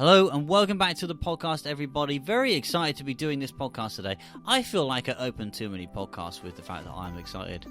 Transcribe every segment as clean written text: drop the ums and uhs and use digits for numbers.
Hello and welcome back to the podcast, everybody. Very excited to be doing this podcast today. I feel like I opened too many podcasts with the fact that I'm excited.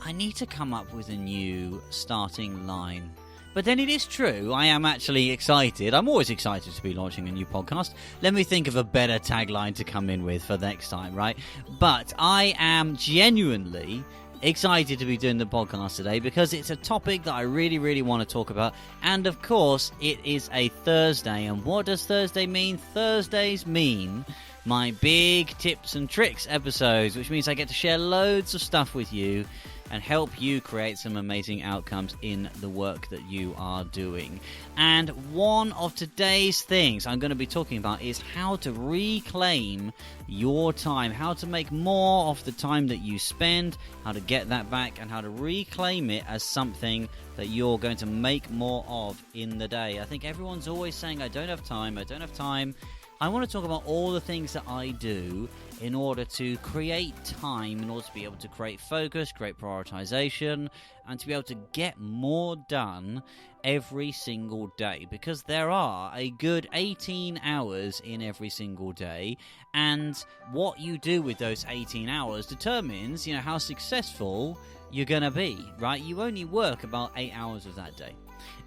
I need to come up with a new starting line. But then it is true, I am actually excited. I'm always excited to be launching a new podcast. Let me think of a better tagline to come in with for next time, right? But I am genuinely excited to be doing the podcast today because it's a topic that I really want to talk about. And of course, it is a Thursday. And what does Thursday mean? Thursdays mean my big tips and tricks episodes, which means I get to share loads of stuff with you and help you create some amazing outcomes in the work that you are doing. And one of today's things I'm going to be talking about is how to reclaim your time, how to make more of the time that you spend, how to get that back, and how to reclaim it as something that you're going to make more of in the day. I think everyone's always saying, I don't have time. I want to talk about all the things that I do in order to create time, in order to be able to create focus, create prioritization, and to be able to get more done every single day. Because there are a good 18 hours in every single day, and what you do with those 18 hours determines, how successful you're going to be, right? You only work about 8 hours of that day.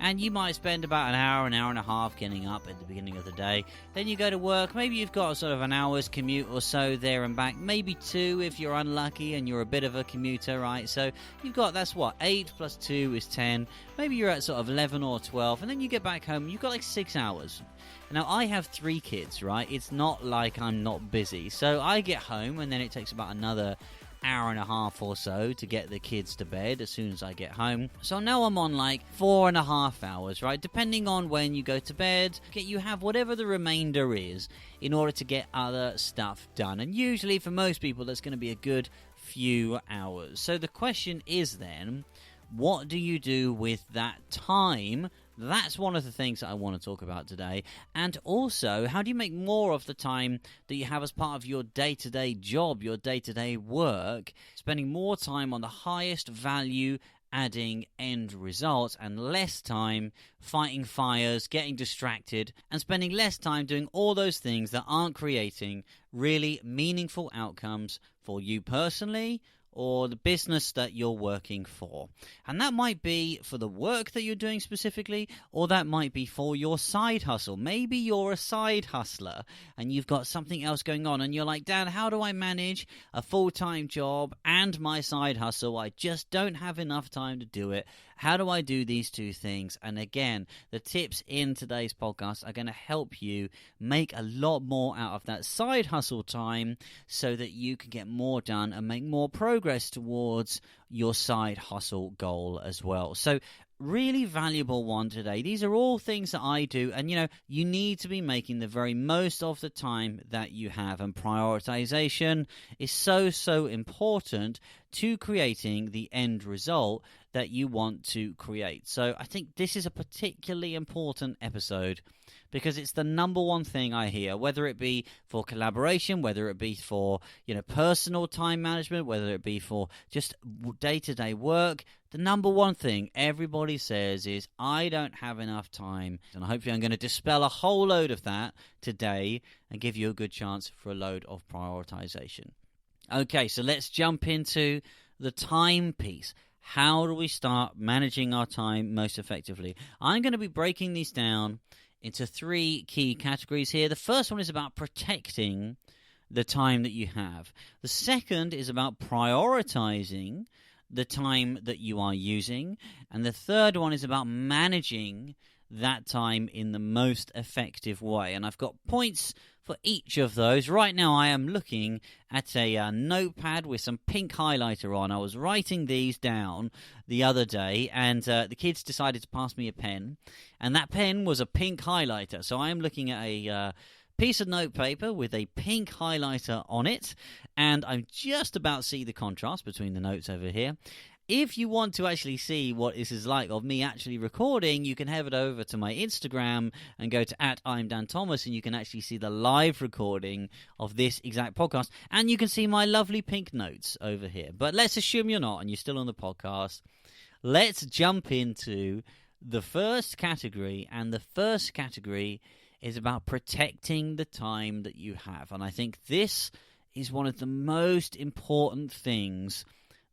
And you might spend about an hour and a half getting up at the beginning of the day. Then you go to work. Maybe you've got sort of an hour's commute or so there and back. Maybe 2 if you're unlucky and you're a bit of a commuter, right? So you've got, 8 plus 2 is 10. Maybe you're at sort of 11 or 12. And then you get back home and you've got 6 hours. Now, I have 3 kids, right? It's not like I'm not busy. So I get home and then it takes about another hour and a half or so to get the kids to bed as soon as I get home. So now I'm on 4.5 hours, right? Depending on when you go to bed, you have whatever the remainder is in order to get other stuff done. And usually for most people, that's going to be a good few hours. So the question is then, what do you do with that time? That's one of the things that I want to talk about today. And also, how do you make more of the time that you have as part of your day-to-day job, your day-to-day work, spending more time on the highest value adding end results and less time fighting fires, getting distracted, and spending less time doing all those things that aren't creating really meaningful outcomes for you personally or the business that you're working for. And that might be for the work that you're doing specifically, or that might be for your side hustle. Maybe you're a side hustler and you've got something else going on and you're like, Dan, how do I manage a full-time job and my side hustle? I just don't have enough time to do it. How do I do these two things? And again, the tips in today's podcast are going to help you make a lot more out of that side hustle time so that you can get more done and make more progress towards your side hustle goal as well. So really valuable one today. These are all things that I do, and you need to be making the very most of the time that you have, and prioritization is so important to creating the end result that you want to create. So I think this is a particularly important episode because it's the number one thing I hear, whether it be for collaboration, whether it be for personal time management, whether it be for just day-to-day work. The number one thing everybody says is, I don't have enough time. And hopefully I'm going to dispel a whole load of that today and give you a good chance for a load of prioritization. Okay, so let's jump into the time piece. How do we start managing our time most effectively? I'm going to be breaking these down into 3 key categories here. The first one is about protecting the time that you have. The second is about prioritizing the time that you are using. And the third one is about managing that time in the most effective way. And I've got points for each of those. Right now I am looking at a notepad with some pink highlighter on. I was writing these down the other day and the kids decided to pass me a pen, and that pen was a pink highlighter. So I am looking at a piece of notepaper with a pink highlighter on it, and I'm just about to see the contrast between the notes over here. If you want to actually see what this is like of me actually recording, you can head over to my Instagram and go to @I'mDanThomas, and you can actually see the live recording of this exact podcast, and you can see my lovely pink notes over here. But let's assume you're not and you're still on the podcast. Let's jump into the first category, and the first category is about protecting the time that you have. And I think this is one of the most important things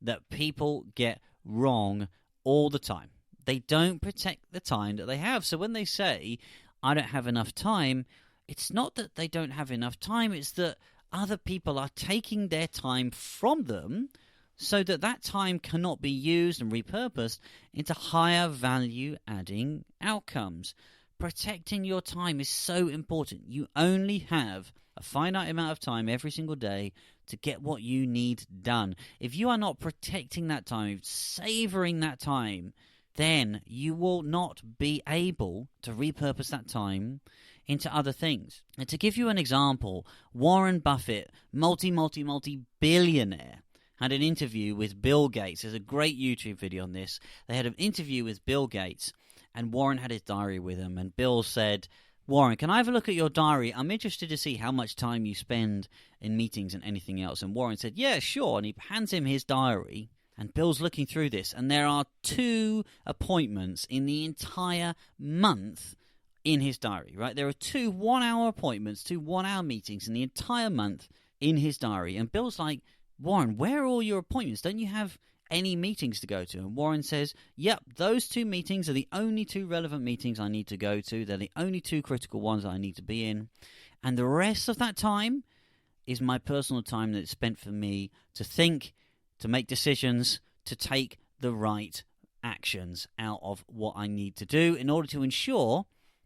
that people get wrong all the time. They don't protect the time that they have. So when they say, I don't have enough time, it's not that they don't have enough time, it's that other people are taking their time from them so that that time cannot be used and repurposed into higher value adding outcomes. Protecting your time is so important. You only have a finite amount of time every single day to get what you need done. If you are not protecting that time, savoring that time, then you will not be able to repurpose that time into other things. And to give you an example, Warren Buffett, multi-billionaire, had an interview with Bill Gates. There's a great YouTube video on this. They had an interview with Bill Gates, and Warren had his diary with him, and Bill said, Warren, can I have a look at your diary? I'm interested to see how much time you spend in meetings and anything else. And Warren said, yeah, sure. And he hands him his diary, and Bill's looking through this, and there are 2 appointments in the entire month in his diary, right? There are 2 one-hour appointments, 2 one-hour meetings in the entire month in his diary. And Bill's like, Warren, where are all your appointments? Don't you have any meetings to go to? And Warren says, yep, those 2 meetings are the only 2 relevant meetings I need to go to. They're the only 2 critical ones that I need to be in. And the rest of that time is my personal time that's spent for me to think, to make decisions, to take the right actions out of what I need to do in order to ensure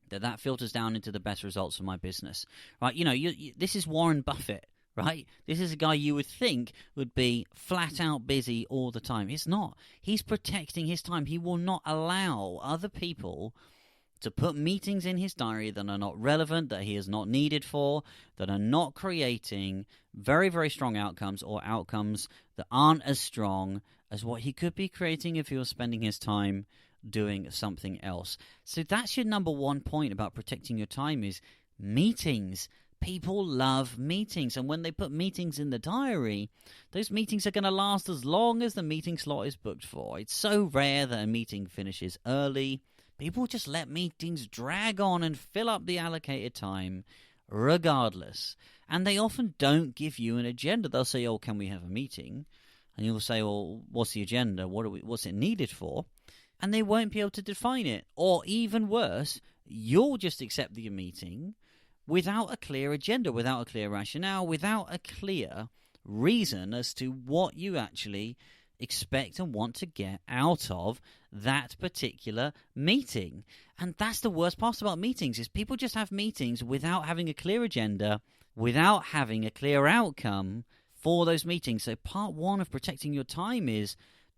that filters down into the best results for my business. Right? You know, this is Warren Buffett. Right? This is a guy you would think would be flat out busy all the time. He's not. He's protecting his time. He will not allow other people to put meetings in his diary that are not relevant, that he is not needed for, that are not creating very, very strong outcomes, or outcomes that aren't as strong as what he could be creating if he was spending his time doing something else. So that's your number 1 point about protecting your time, is meetings. People love meetings, and when they put meetings in the diary, those meetings are going to last as long as the meeting slot is booked for. It's so rare that a meeting finishes early. People just let meetings drag on and fill up the allocated time regardless. And they often don't give you an agenda. They'll say, oh, can we have a meeting? And you'll say, well, what's the agenda? What's it needed for? And they won't be able to define it. Or even worse, you'll just accept the meeting without a clear agenda, without a clear rationale, without a clear reason as to what you actually expect and want to get out of that particular meeting. And that's the worst part about meetings, is people just have meetings without having a clear agenda, without having a clear outcome for those meetings. So part 1 of protecting your time is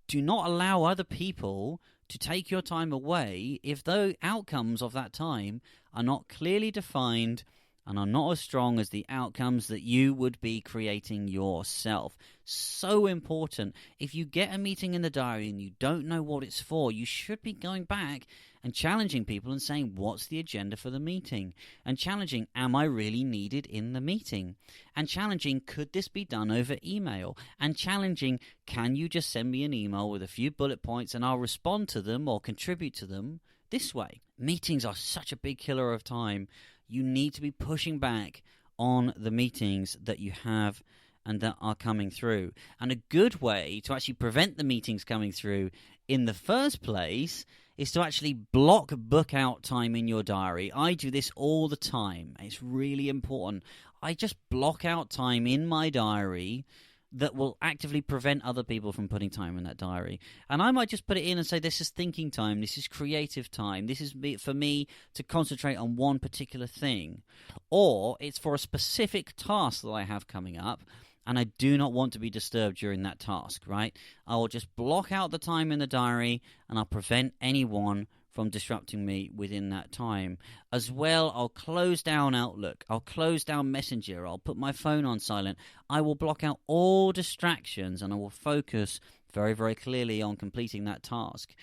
do not allow other people to take your time away if the outcomes of that time are not clearly defined and are not as strong as the outcomes that you would be creating yourself. So important. If you get a meeting in the diary and you don't know what it's for, you should be going back and challenging people and saying, what's the agenda for the meeting? And challenging, am I really needed in the meeting? And challenging, could this be done over email? And challenging, can you just send me an email with a few bullet points and I'll respond to them or contribute to them this way? Meetings are such a big killer of time. You need to be pushing back on the meetings that you have and that are coming through. And a good way to actually prevent the meetings coming through in the first place is to actually book out time in your diary. I do this all the time. It's really important. I just block out time in my diary that will actively prevent other people from putting time in that diary. And I might just put it in and say, this is thinking time, this is creative time, this is for me to concentrate on one particular thing. Or it's for a specific task that I have coming up, and I do not want to be disturbed during that task, right? I will just block out the time in the diary, and I'll prevent anyone from disrupting me within that time. As well, I'll close down Outlook, I'll close down Messenger, I'll put my phone on silent. I will block out all distractions and I will focus very, very clearly on completing that task.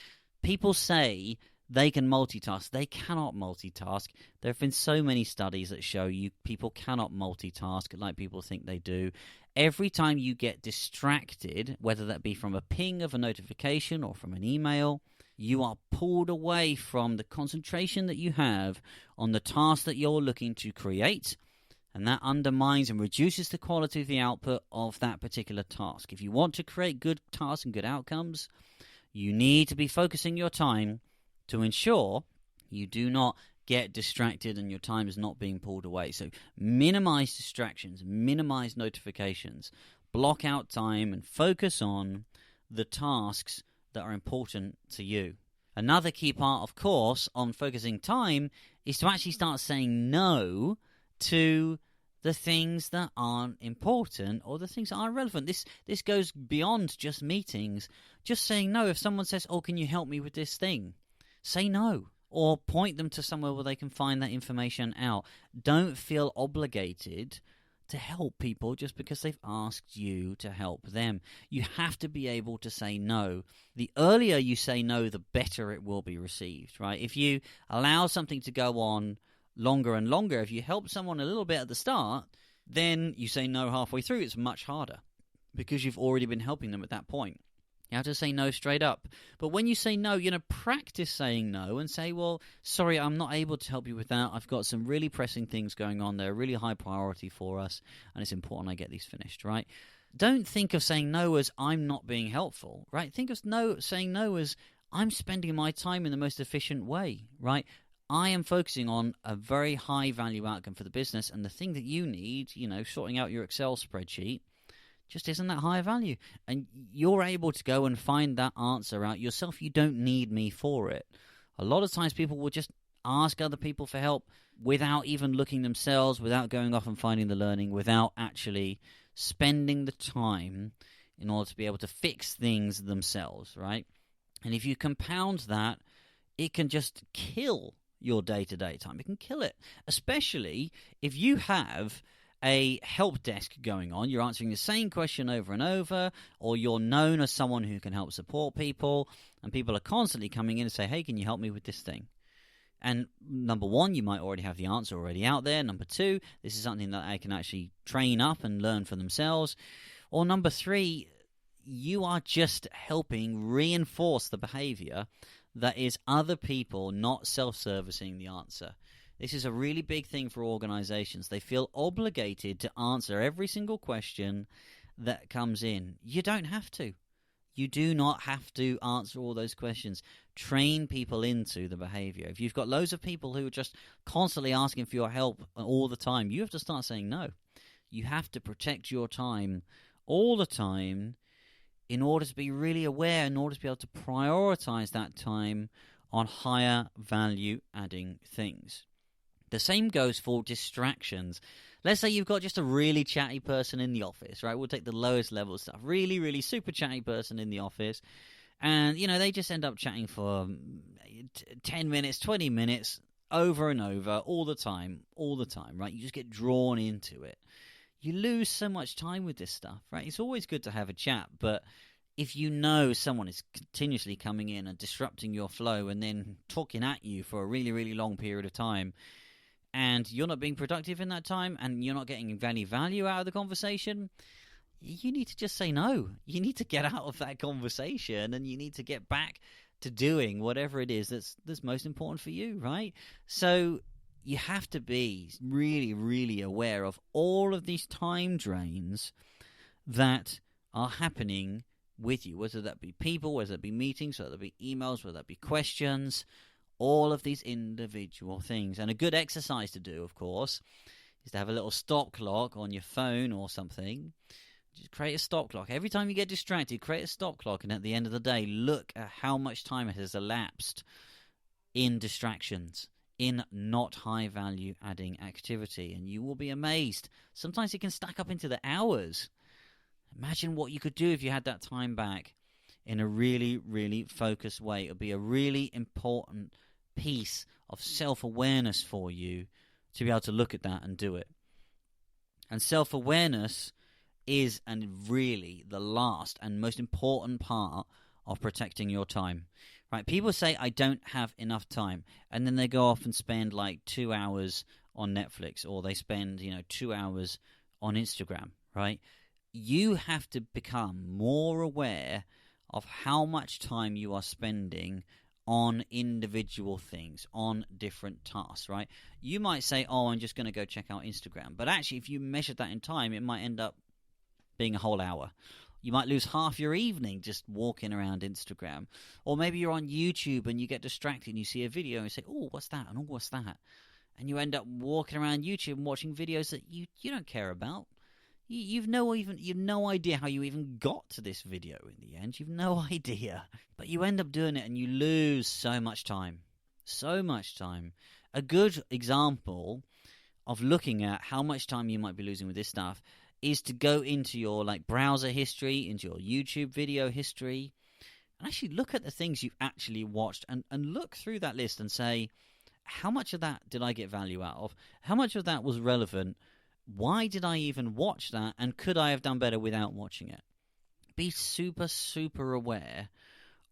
People say they can multitask. They cannot multitask. There have been so many studies that show you people cannot multitask like people think they do. Every time you get distracted, whether that be from a ping of a notification or from an email, you are pulled away from the concentration that you have on the task that you're looking to create, and that undermines and reduces the quality of the output of that particular task. If you want to create good tasks and good outcomes, you need to be focusing your time to ensure you do not get distracted and your time is not being pulled away. So minimize distractions, minimize notifications, block out time and focus on the tasks that are important to you. Another key part, of course, on focusing time is to actually start saying no to the things that aren't important or the things that aren't relevant. This goes beyond just meetings. Just saying no. If someone says, "Oh, can you help me with this thing?" Say no. Or point them to somewhere where they can find that information out. Don't feel obligated to help people just because they've asked you to help them. You have to be able to say no. The earlier you say no, the better it will be received, right? If you allow something to go on longer and longer, if you help someone a little bit at the start, then you say no halfway through, it's much harder because you've already been helping them at that point. You have to say no straight up. But when you say no, practice saying no and say, well, sorry, I'm not able to help you with that. I've got some really pressing things going on. They're a really high priority for us, and it's important I get these finished, right? Don't think of saying no as I'm not being helpful, right? Think of saying no as I'm spending my time in the most efficient way, right? I am focusing on a very high value outcome for the business, and the thing that you need, sorting out your Excel spreadsheet, just isn't that high value. And you're able to go and find that answer out yourself. You don't need me for it. A lot of times people will just ask other people for help without even looking themselves, without going off and finding the learning, without actually spending the time in order to be able to fix things themselves, right? And if you compound that, it can just kill your day-to-day time. It can kill it, especially if you have a help desk going on. You're answering the same question over and over, or you're known as someone who can help support people, and people are constantly coming in and say, hey, can you help me with this thing? And number one, you might already have the answer already out there. Number two, this is something that they can actually train up and learn for themselves. Or number three, you are just helping reinforce the behavior that is other people not self-servicing the answer. This is a really big thing for organizations. They feel obligated to answer every single question that comes in. You don't have to. You do not have to answer all those questions. Train people into the behavior. If you've got loads of people who are just constantly asking for your help all the time, you have to start saying no. You have to protect your time all the time in order to be really aware, in order to be able to prioritize that time on higher value adding things. The same goes for distractions. Let's say you've got just a really chatty person in the office, right? We'll take the lowest level stuff. Really, really super chatty person in the office. And, they just end up chatting for 10 minutes, 20 minutes, over and over, all the time, right? You just get drawn into it. You lose so much time with this stuff, right? It's always good to have a chat, but if you know someone is continuously coming in and disrupting your flow and then talking at you for a really, really long period of time, and you're not being productive in that time, and you're not getting any value out of the conversation, you need to just say no. You need to get out of that conversation, and you need to get back to doing whatever it is that's most important for you, right? So you have to be really, really aware of all of these time drains that are happening with you, whether that be people, whether that be meetings, whether that be emails, whether that be questions, all of these individual things. And a good exercise to do, of course, is to have a little stop clock on your phone or something. Just create a stop clock. Every time you get distracted, create a stop clock, and at the end of the day, look at how much time has elapsed in distractions, in not high value adding activity, and you will be amazed. Sometimes it can stack up into the hours. Imagine what you could do if you had that time back in a really, really focused way. It would be a really important piece of self-awareness for you to be able to look at that and do it. And self-awareness is and really the last and most important part of protecting your time. Right? People say, I don't have enough time, and then they go off and spend like 2 hours on Netflix, or they spend 2 hours on Instagram, right? you have to become more aware of how much time you are spending on individual things, on different tasks, right? You might say, oh, I'm just going to go check out Instagram. But actually, if you measured that in time, it might end up being a whole hour. You might lose half your evening just walking around Instagram. Or maybe you're on YouTube and you get distracted and you see a video and you say, oh, what's that? And oh, what's that? And you end up walking around YouTube and watching videos that you don't care about. You've no idea how you even got to this video in the end. You've no idea. But you end up doing it and you lose so much time. So much time. A good example of looking at how much time you might be losing with this stuff is to go into your browser history, into your YouTube video history, and actually look at the things you've actually watched and look through that list and say, how much of that did I get value out of? How much of that was relevant? Why did I even watch that? And could I have done better without watching it? Be super, super aware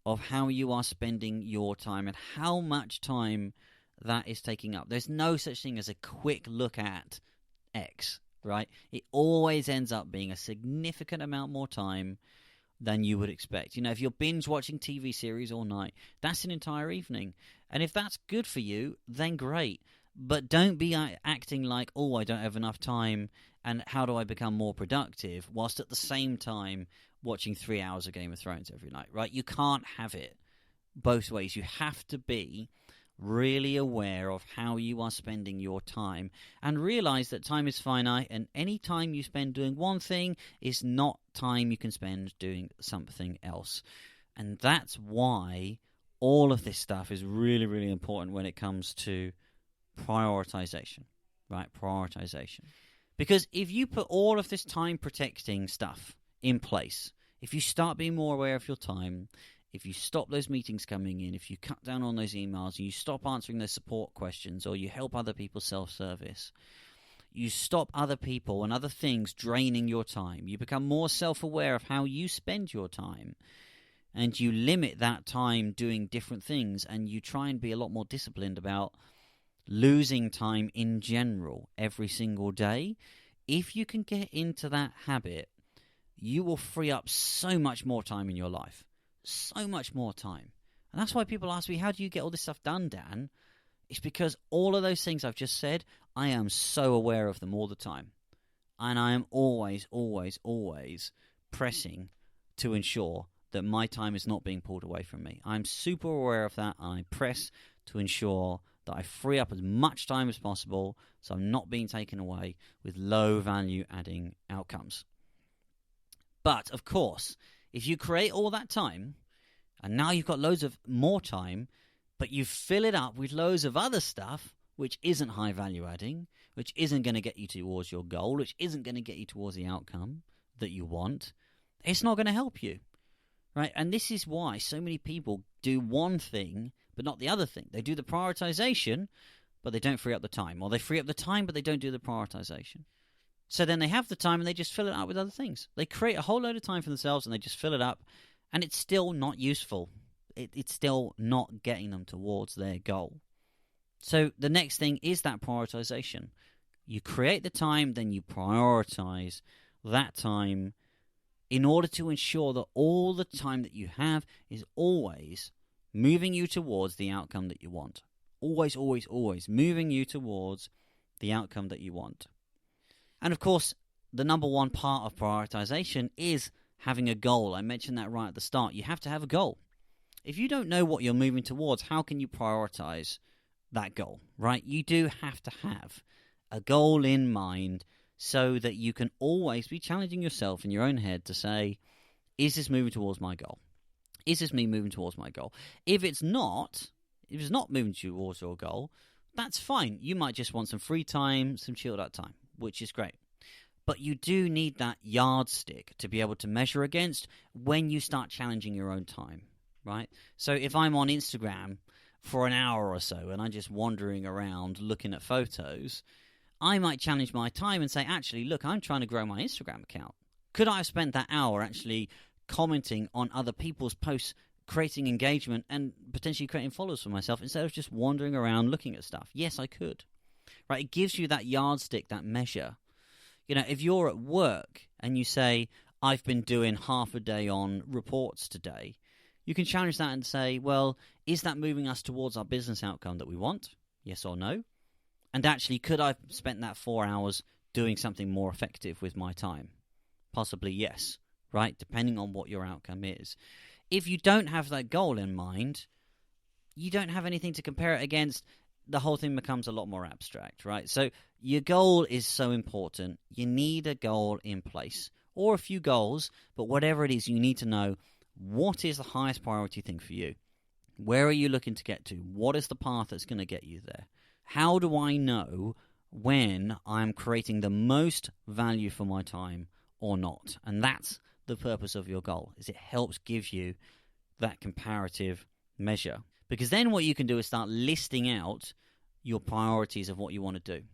of how you are spending your time and how much time that is taking up. There's no such thing as a quick look at X, right? It always ends up being a significant amount more time than you would expect. If you're binge watching TV series all night, that's an entire evening. And if that's good for you, then great. But don't be acting like, oh, I don't have enough time, and how do I become more productive, whilst at the same time watching 3 hours of Game of Thrones every night, right? You can't have it both ways. You have to be really aware of how you are spending your time and realize that time is finite, and any time you spend doing one thing is not time you can spend doing something else. And that's why all of this stuff is really, really important when it comes to prioritization, right? Prioritization. Because if you put all of this time protecting stuff in place, if you start being more aware of your time, if you stop those meetings coming in, if you cut down on those emails, and you stop answering those support questions, or you help other people self-service, you stop other people and other things draining your time, you become more self-aware of how you spend your time, and you limit that time doing different things, and you try and be a lot more disciplined about losing time in general every single day. If you can get into that habit, you will free up so much more time in your life. So much more time. And that's why people ask me, how do you get all this stuff done, Dan? It's because all of those things I've just said, I am so aware of them all the time. And I am always, always, always pressing to ensure that my time is not being pulled away from me. I'm super aware of that, and I press to ensure that I free up as much time as possible so I'm not being taken away with low value adding outcomes. But, of course, if you create all that time, and now you've got loads of more time, but you fill it up with loads of other stuff, which isn't high value adding, which isn't going to get you towards your goal, which isn't going to get you towards the outcome that you want, it's not going to help you, right? And this is why so many people do one thing, but not the other thing. They do the prioritization, but they don't free up the time. Or they free up the time, but they don't do the prioritization. So then they have the time and they just fill it up with other things. They create a whole load of time for themselves and they just fill it up, and it's still not useful. It's still not getting them towards their goal. So the next thing is that prioritization. You create the time, then you prioritize that time in order to ensure that all the time that you have is always moving you towards the outcome that you want. Always, always, always moving you towards the outcome that you want. And of course, the number one part of prioritization is having a goal. I mentioned that right at the start. You have to have a goal. If you don't know what you're moving towards, how can you prioritize that goal, right? You do have to have a goal in mind so that you can always be challenging yourself in your own head to say, is this moving towards my goal? Is this me moving towards my goal? If it's not moving towards your goal, that's fine. You might just want some free time, some chilled out time, which is great. But you do need that yardstick to be able to measure against when you start challenging your own time, right? So if I'm on Instagram for an hour or so and I'm just wandering around looking at photos, I might challenge my time and say, actually, look, I'm trying to grow my Instagram account. Could I have spent that hour actually commenting on other people's posts, creating engagement, and potentially creating followers for myself instead of just wandering around looking at stuff? Yes, I could. Right? It gives you that yardstick, that measure. If you're at work and you say, I've been doing half a day on reports today, you can challenge that and say, well, is that moving us towards our business outcome that we want? Yes or no? And actually, could I have spent that 4 hours doing something more effective with my time? Possibly yes, right? Depending on what your outcome is. If you don't have that goal in mind, you don't have anything to compare it against. The whole thing becomes a lot more abstract, right? So your goal is so important. You need a goal in place, or a few goals, but whatever it is, you need to know what is the highest priority thing for you. Where are you looking to get to? What is the path that's going to get you there? How do I know when I'm creating the most value for my time or not? And that's the purpose of your goal, is it helps give you that comparative measure. Because then what you can do is start listing out your priorities of what you want to do.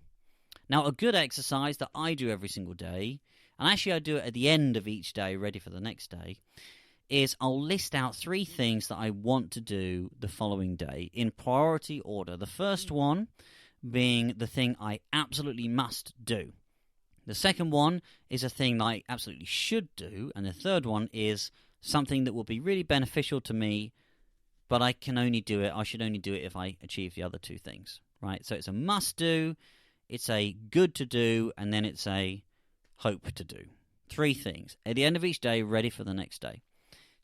Now, a good exercise that I do every single day, and actually I do it at the end of each day, ready for the next day, is I'll list out 3 things that I want to do the following day in priority order. The first one being the thing I absolutely must do. The second one is a thing that I absolutely should do. And the third one is something that will be really beneficial to me, but I should only do it if I achieve the other 2 things, right? So it's a must do, it's a good to do, and then it's a hope to do. 3 things at the end of each day, ready for the next day.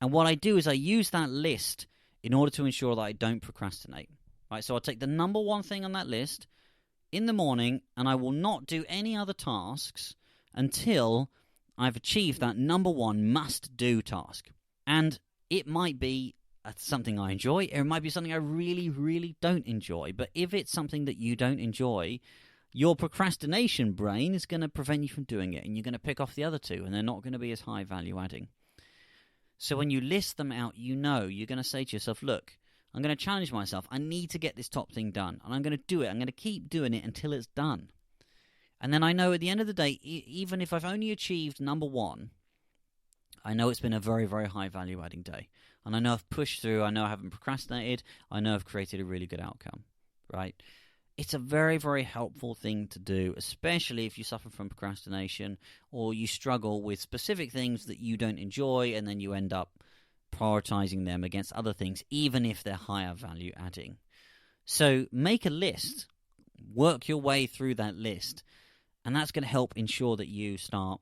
And what I do is I use that list in order to ensure that I don't procrastinate, right? So I'll take the number 1 thing on that list in the morning, and I will not do any other tasks until I've achieved that number 1 must-do task. And it might be something I enjoy, or it might be something I really, really don't enjoy. But if it's something that you don't enjoy, your procrastination brain is going to prevent you from doing it, and you're going to pick off the other 2, and they're not going to be as high value adding. So when you list them out, you're going to say to yourself, look, I'm going to challenge myself. I need to get this top thing done, and I'm going to do it. I'm going to keep doing it until it's done. And then I know at the end of the day, even if I've only achieved number 1, I know it's been a very, very high value adding day. And I know I've pushed through. I know I haven't procrastinated. I know I've created a really good outcome, right? It's a very, very helpful thing to do, especially if you suffer from procrastination or you struggle with specific things that you don't enjoy, and then you end up prioritizing them against other things, even if they're higher value adding. So make a list, work your way through that list, and that's going to help ensure that you start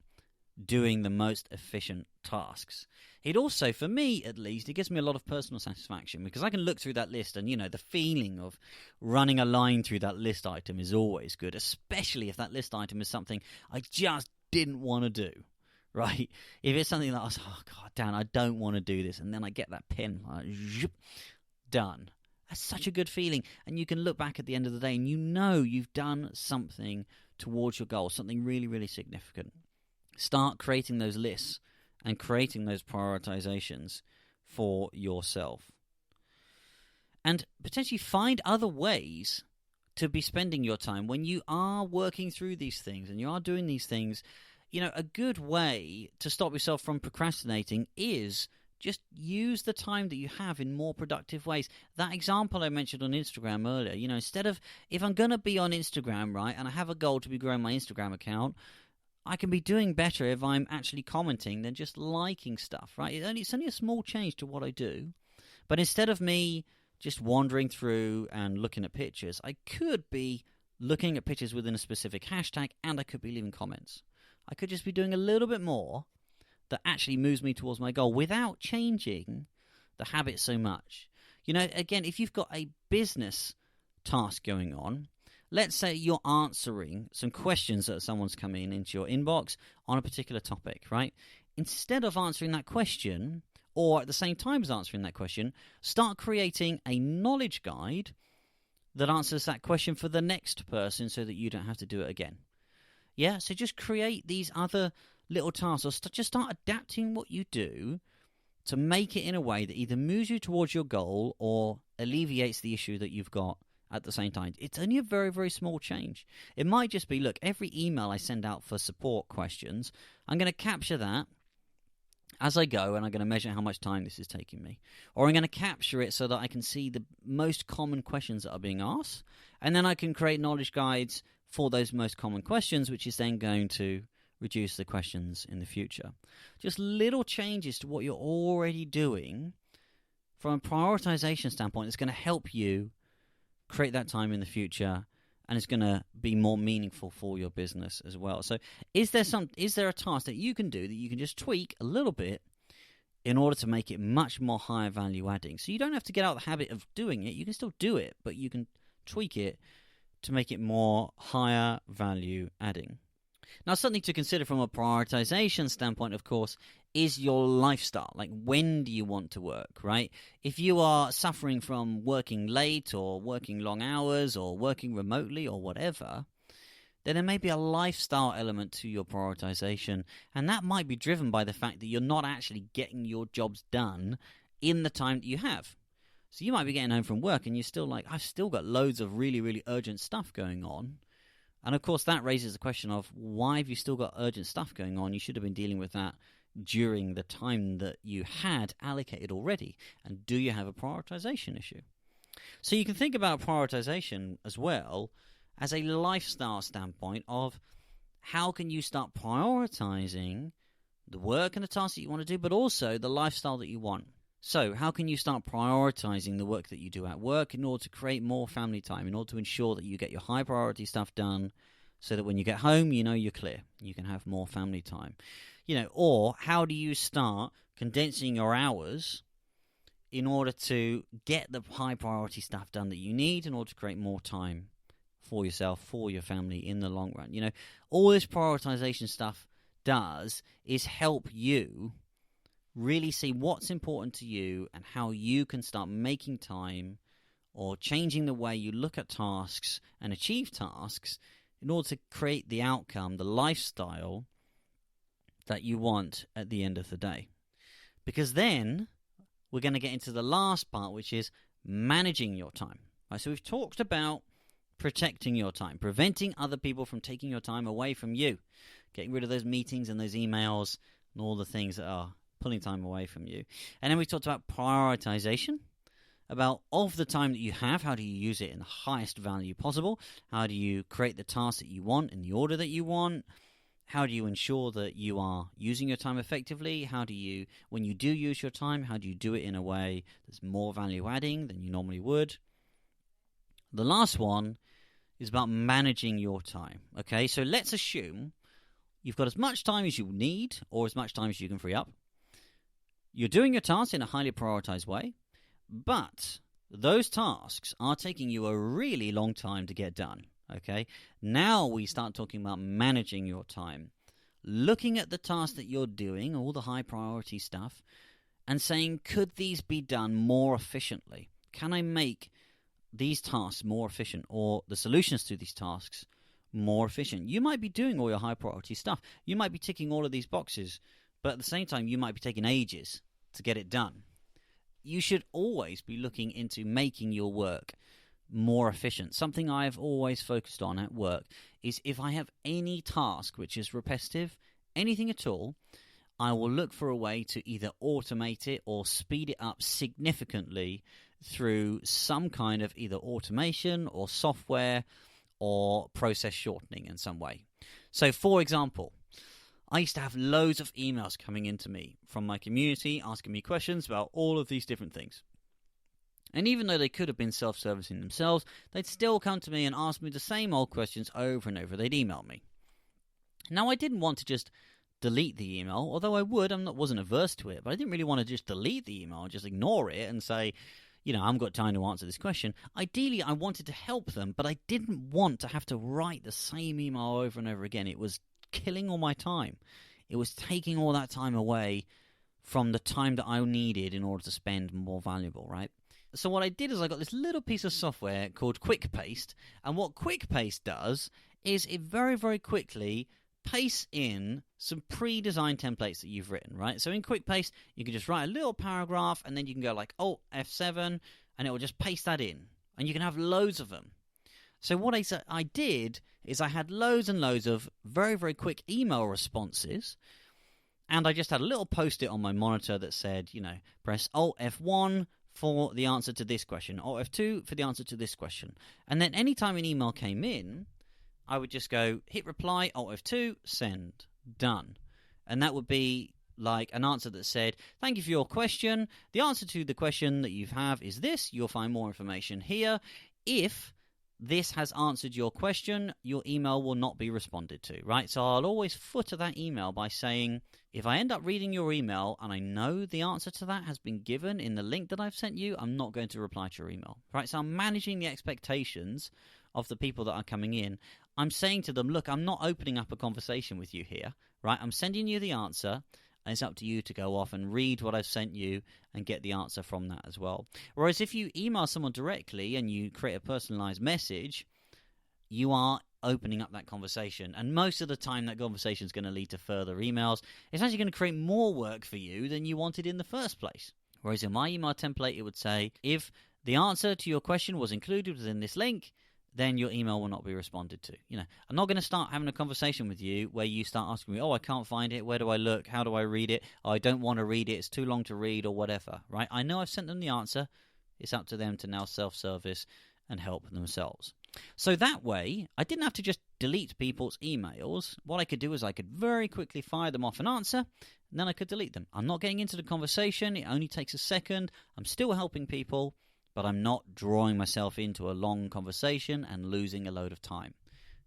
doing the most efficient tasks. It also, for me at least, it gives me a lot of personal satisfaction, because I can look through that list and, the feeling of running a line through that list item is always good, especially if that list item is something I just didn't want to do, right? If it's something that I was, oh, God, Dan, I don't want to do this, and then I get that pin, like, zhup, done. That's such a good feeling, and you can look back at the end of the day and you've done something towards your goal, something really, really significant. Start creating those lists and creating those prioritizations for yourself. And potentially find other ways to be spending your time when you are working through these things and you are doing these things. A good way to stop yourself from procrastinating is just use the time that you have in more productive ways. That example I mentioned on Instagram earlier, instead of, if I'm going to be on Instagram, right, and I have a goal to be growing my Instagram account, I can be doing better if I'm actually commenting than just liking stuff, right? It's only a small change to what I do. But instead of me just wandering through and looking at pictures, I could be looking at pictures within a specific hashtag, and I could be leaving comments. I could just be doing a little bit more that actually moves me towards my goal without changing the habit so much. Again, if you've got a business task going on, let's say you're answering some questions that someone's come into your inbox on a particular topic, right? Instead of answering that question, or at the same time as answering that question, start creating a knowledge guide that answers that question for the next person so that you don't have to do it again. Yeah, so just create these other little tasks, or just start adapting what you do to make it in a way that either moves you towards your goal or alleviates the issue that you've got at the same time. It's only a very, very small change. It might just be, look, every email I send out for support questions, I'm going to capture that as I go, and I'm going to measure how much time this is taking me. Or I'm going to capture it so that I can see the most common questions that are being asked, and then I can create knowledge guides for those most common questions, which is then going to reduce the questions in the future. Just little changes to what you're already doing from a prioritization standpoint is going to help you create that time in the future, and it's going to be more meaningful for your business as well. So is there a task that you can do that you can just tweak a little bit in order to make it much more higher value adding? So you don't have to get out of the habit of doing it. You can still do it, but you can tweak it to make it more higher value adding. Now, something to consider from a prioritization standpoint, of course, is your lifestyle. Like, when do you want to work, right? If you are suffering from working late or working long hours or working remotely or whatever, then there may be a lifestyle element to your prioritization, and that might be driven by the fact that you're not actually getting your jobs done in the time that you have. So you might be getting home from work and you're still like, I've still got loads of really, really urgent stuff going on. And of course, that raises the question of, why have you still got urgent stuff going on? You should have been dealing with that during the time that you had allocated already. And do you have a prioritization issue? So you can think about prioritization as well as a lifestyle standpoint of, how can you start prioritizing the work and the tasks that you want to do, but also the lifestyle that you want. So how can you start prioritizing the work that you do at work in order to create more family time, in order to ensure that you get your high priority stuff done, so that when you get home, you know you're clear, you can have more family time? Or how do you start condensing your hours in order to get the high priority stuff done that you need in order to create more time for yourself, for your family in the long run? All this prioritization stuff does is help you really see what's important to you and how you can start making time or changing the way you look at tasks and achieve tasks in order to create the outcome, the lifestyle that you want at the end of the day. Because then we're going to get into the last part, which is managing your time. Right, so we've talked about protecting your time, preventing other people from taking your time away from you, getting rid of those meetings and those emails and all the things that are pulling time away from you. And then we talked about prioritization, about of the time that you have, how do you use it in the highest value possible? How do you create the tasks that you want in the order that you want? How do you ensure that you are using your time effectively? How do you, when you do use your time, how do you do it in a way that's more value adding than you normally would? The last one is about managing your time. Okay, so let's assume you've got as much time as you need or as much time as you can free up. You're doing your tasks in a highly prioritized way, but those tasks are taking you a really long time to get done. Okay, now we start talking about managing your time, looking at the tasks that you're doing, all the high priority stuff, and saying, could these be done more efficiently? Can I make these tasks more efficient, or the solutions to these tasks more efficient? You might be doing all your high priority stuff. You might be ticking all of these boxes, but at the same time, you might be taking ages to get it done. You should always be looking into making your work more efficient. Something I've always focused on at work is, if I have any task which is repetitive, anything at all, I will look for a way to either automate it or speed it up significantly through some kind of either automation or software or process shortening in some way. So, for example, I used to have loads of emails coming into me from my community asking me questions about all of these different things. And even though they could have been self-servicing themselves, they'd still come to me and ask me the same old questions over and over. They'd email me. Now, I didn't want to just delete the email, although I would. Wasn't averse to it, but I didn't really want to just delete the email and just ignore it and say, I haven't got time to answer this question. Ideally, I wanted to help them, but I didn't want to have to write the same email over and over again. It was killing all my time. It was taking all that time away from the time that I needed in order to spend more valuable, right? So what I did is I got this little piece of software called Quick Paste, and what Quick Paste does is it very, very quickly pastes in some pre-designed templates that you've written, right? So in Quick Paste, you can just write a little paragraph, and then you can go like Alt F7, and it will just paste that in, and you can have loads of them. So what I did is I had loads and loads of very, very quick email responses, and I just had a little post-it on my monitor that said, press Alt F1 for the answer to this question, Alt F2 for the answer to this question. And then anytime an email came in, I would just go, hit reply, Alt F2, send. done. And that would be like an answer that said, thank you for your question. The answer to the question that you have is this. You'll find more information here. If this has answered your question, your email will not be responded to, right? So I'll always footer that email by saying, if I end up reading your email and I know the answer to that has been given in the link that I've sent you, I'm not going to reply to your email, right? So I'm managing the expectations of the people that are coming in. I'm saying to them, look, I'm not opening up a conversation with you here, right? I'm sending you the answer. And it's up to you to go off and read what I've sent you and get the answer from that as well. Whereas if you email someone directly and you create a personalized message, you are opening up that conversation. And most of the time that conversation is going to lead to further emails. It's actually going to create more work for you than you wanted in the first place. Whereas in my email template, it would say, if the answer to your question was included within this link, then your email will not be responded to. I'm not going to start having a conversation with you where you start asking me, I can't find it. Where do I look? How do I read it? I don't want to read it. It's too long to read or whatever, right? I know I've sent them the answer. It's up to them to now self-service and help themselves. So that way, I didn't have to just delete people's emails. What I could do is I could very quickly fire them off an answer, and then I could delete them. I'm not getting into the conversation. It only takes a second. I'm still helping people, but I'm not drawing myself into a long conversation and losing a load of time.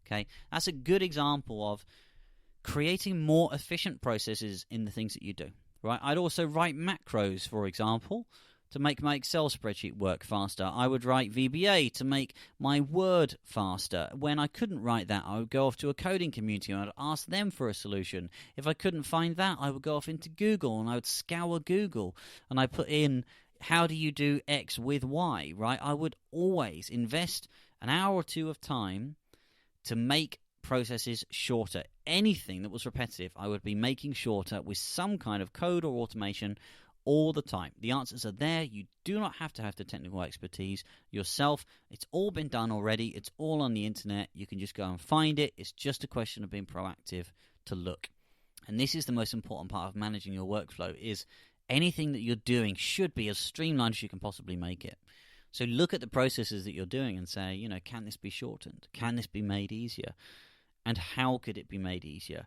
Okay, that's a good example of creating more efficient processes in the things that you do. Right? I'd also write macros, for example, to make my Excel spreadsheet work faster. I would write VBA to make my Word faster. When I couldn't write that, I would go off to a coding community and I'd ask them for a solution. If I couldn't find that, I would go off into Google and I would scour Google and I put in, how do you do X with Y, right? I would always invest an hour or two of time to make processes shorter. Anything that was repetitive, I would be making shorter with some kind of code or automation all the time. The answers are there. You do not have to have the technical expertise yourself. It's all been done already. It's all on the internet. You can just go and find it. It's just a question of being proactive to look. And this is the most important part of managing your workflow, is anything that you're doing should be as streamlined as you can possibly make it. So look at the processes that you're doing and say, can this be shortened? Can this be made easier? And how could it be made easier?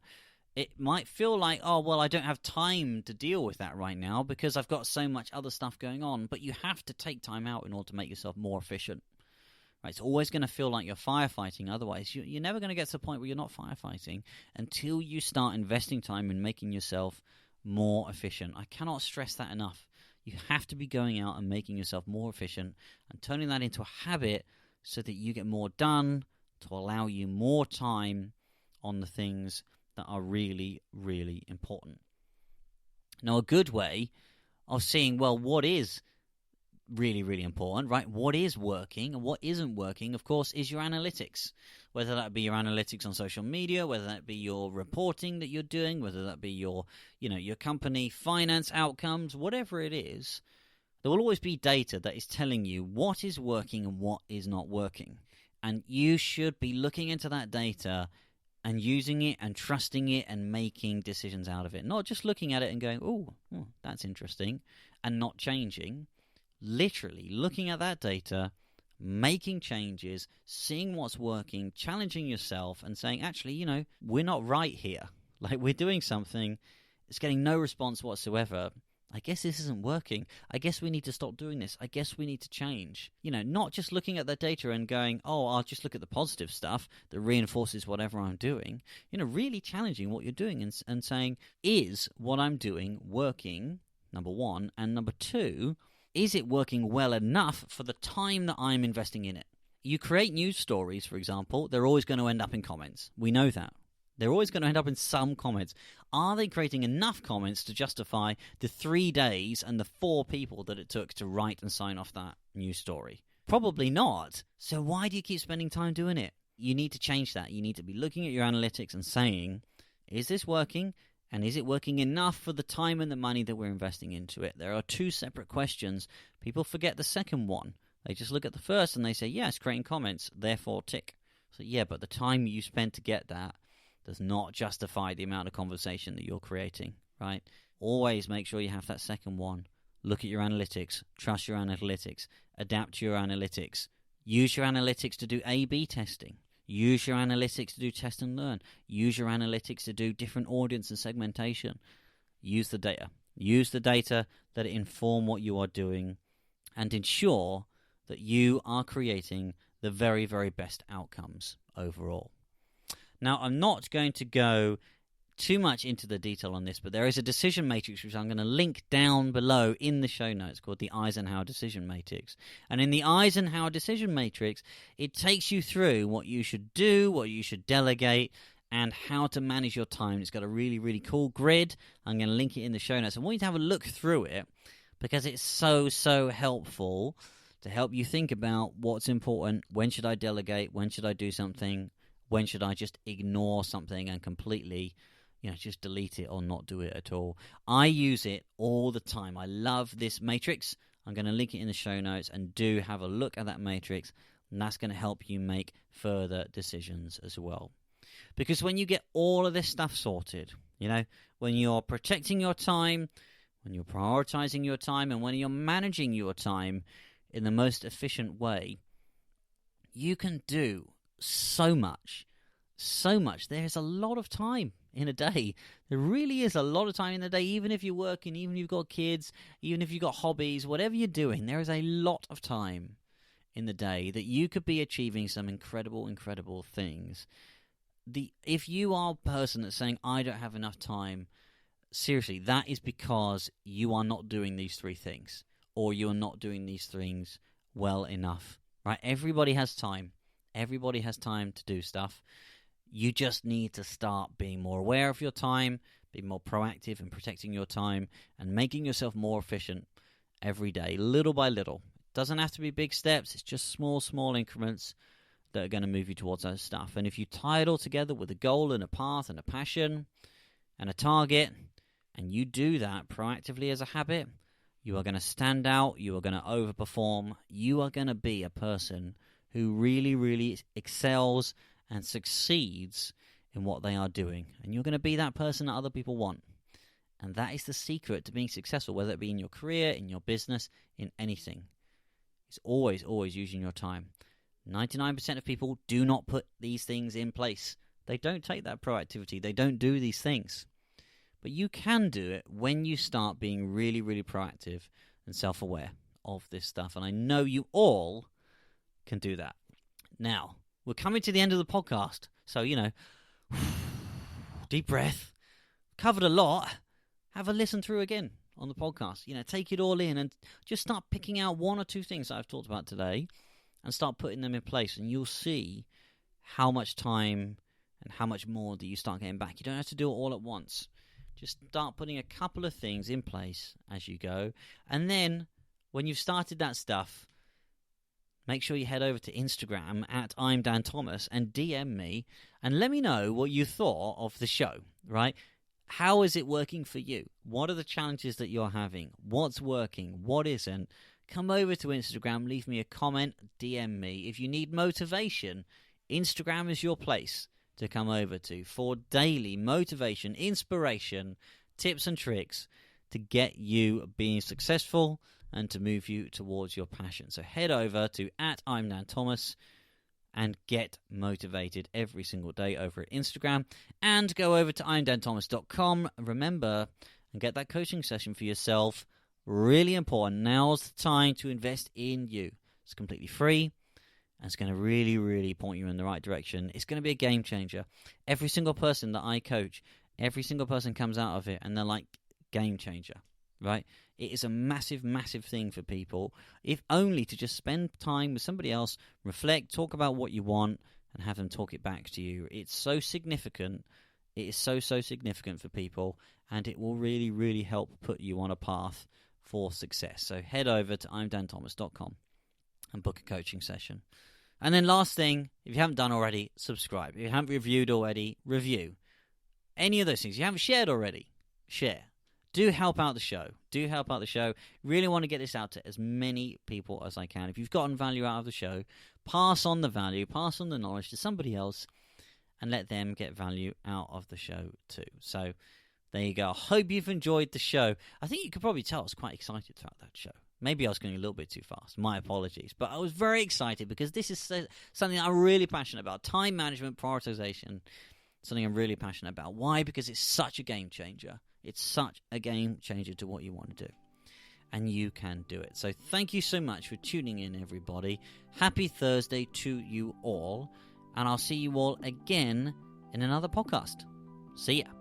It might feel like, I don't have time to deal with that right now because I've got so much other stuff going on. But you have to take time out in order to make yourself more efficient. Right? It's always going to feel like you're firefighting. Otherwise, you're never going to get to the point where you're not firefighting until you start investing time in making yourself more efficient. I cannot stress that enough. You have to be going out and making yourself more efficient and turning that into a habit so that you get more done to allow you more time on the things that are really, really important. Now, a good way of seeing, what is really, really important, right? What is working and what isn't working, of course, is your analytics. Whether that be your analytics on social media, whether that be your reporting that you're doing, whether that be your company finance outcomes, whatever it is, there will always be data that is telling you what is working and what is not working. And you should be looking into that data and using it and trusting it and making decisions out of it. Not just looking at it and going, oh, that's interesting, and not changing. Literally looking at that data, making changes, seeing what's working, challenging yourself and saying, actually, we're not right here. Like, we're doing something, it's getting no response whatsoever. I guess this isn't working. I guess we need to stop doing this. I guess we need to change. Not just looking at the data and going, I'll just look at the positive stuff that reinforces whatever I'm doing. Really challenging what you're doing and saying, is what I'm doing working, number one, and number two, is it working well enough for the time that I'm investing in it? You create news stories, for example, they're always going to end up in comments. We know that. They're always going to end up in some comments. Are they creating enough comments to justify the 3 days and the 4 people that it took to write and sign off that news story? Probably not. So why do you keep spending time doing it? You need to change that. You need to be looking at your analytics and saying, is this working? And is it working enough for the time and the money that we're investing into it? There are 2 separate questions. People forget the second one. They just look at the first and they say, yes, creating comments, therefore tick. So yeah, but the time you spent to get that does not justify the amount of conversation that you're creating, right? Always make sure you have that second one. Look at your analytics. Trust your analytics. Adapt to your analytics. Use your analytics to do A/B testing. Use your analytics to do test and learn. Use your analytics to do different audience and segmentation. Use the data. Use the data, let it inform what you are doing, and ensure that you are creating the very, very best outcomes overall. Now, I'm not going to go too much into the detail on this, but there is a decision matrix which I'm going to link down below in the show notes called the Eisenhower Decision Matrix. And in the Eisenhower Decision Matrix, it takes you through what you should do, what you should delegate, and how to manage your time. It's got a really, really cool grid. I'm going to link it in the show notes. I want you to have a look through it because it's so, so helpful to help you think about what's important. When should I delegate? When should I do something? When should I just ignore something and completely just delete it or not do it at all? I use it all the time. I love this matrix. I'm going to link it in the show notes, and do have a look at that matrix, and that's going to help you make further decisions as well. Because when you get all of this stuff sorted, when you're protecting your time, when you're prioritizing your time, and when you're managing your time in the most efficient way, you can do so much. There's a lot of time in a day. There really is a lot of time in the day, even if you're working, even if you've got kids, even if you've got hobbies, whatever you're doing, there is a lot of time in the day that you could be achieving some incredible, incredible things. If you are a person that's saying, I don't have enough time, seriously, that is because you are not doing these three things, or you're not doing these things well enough, right? Everybody has time. Everybody has time to do stuff. You just need to start being more aware of your time, be more proactive in protecting your time, and making yourself more efficient every day, little by little. It doesn't have to be big steps. It's just small increments that are going to move you towards that stuff. And if you tie it all together with a goal and a path and a passion and a target, and you do that proactively as a habit, you are going to stand out. You are going to overperform. You are going to be a person who really, really excels and succeeds in what they are doing. And you're going to be that person that other people want. And that is the secret to being successful, whether it be in your career, in your business, in anything. It's always using your time. 99% of people do not put these things in place. They don't take that proactivity. They don't do these things. But you can do it when you start being really, really proactive and self-aware of this stuff. And I know you all can do that. Now, we're coming to the end of the podcast. So, deep breath. Covered a lot. Have a listen through again on the podcast. Take it all in and just start picking out one or two things that I've talked about today and start putting them in place. And you'll see how much time and how much more that you start getting back. You don't have to do it all at once. Just start putting a couple of things in place as you go. And then when you've started that stuff, make sure you head over to Instagram at I'm Dan Thomas and DM me and let me know what you thought of the show, right? How is it working for you? What are the challenges that you're having? What's working? What isn't? Come over to Instagram, leave me a comment, DM me. If you need motivation, Instagram is your place to come over to for daily motivation, inspiration, tips and tricks to get you being successful and to move you towards your passion. So head over to I'm Dan Thomas and get motivated every single day over at Instagram, and go over to imdanthomas.com. Remember, and get that coaching session for yourself. Really important. Now's the time to invest in you. It's completely free, and it's going to really, really point you in the right direction. It's going to be a game changer. Every single person that I coach, every single person comes out of it and they're like, game changer, right? It is a massive, massive thing for people, if only to just spend time with somebody else, reflect, talk about what you want, and have them talk it back to you. It's so significant. It is so, so significant for people, and it will really, really help put you on a path for success. So head over to imdanthomas.com and book a coaching session. And then last thing, if you haven't done already, subscribe. If you haven't reviewed already, review. Any of those things. If you haven't shared already, share. Do help out the show. Do help out the show. Really want to get this out to as many people as I can. If you've gotten value out of the show, pass on the value, pass on the knowledge to somebody else, and let them get value out of the show too. So there you go. I hope you've enjoyed the show. I think you could probably tell I was quite excited throughout that show. Maybe I was going a little bit too fast. My apologies. But I was very excited because this is something I'm really passionate about. Time management, prioritization, something I'm really passionate about. Why? Because it's such a game changer. It's such a game changer to what you want to do. And you can do it. So thank you so much for tuning in, everybody. Happy Thursday to you all. And I'll see you all again in another podcast. See ya.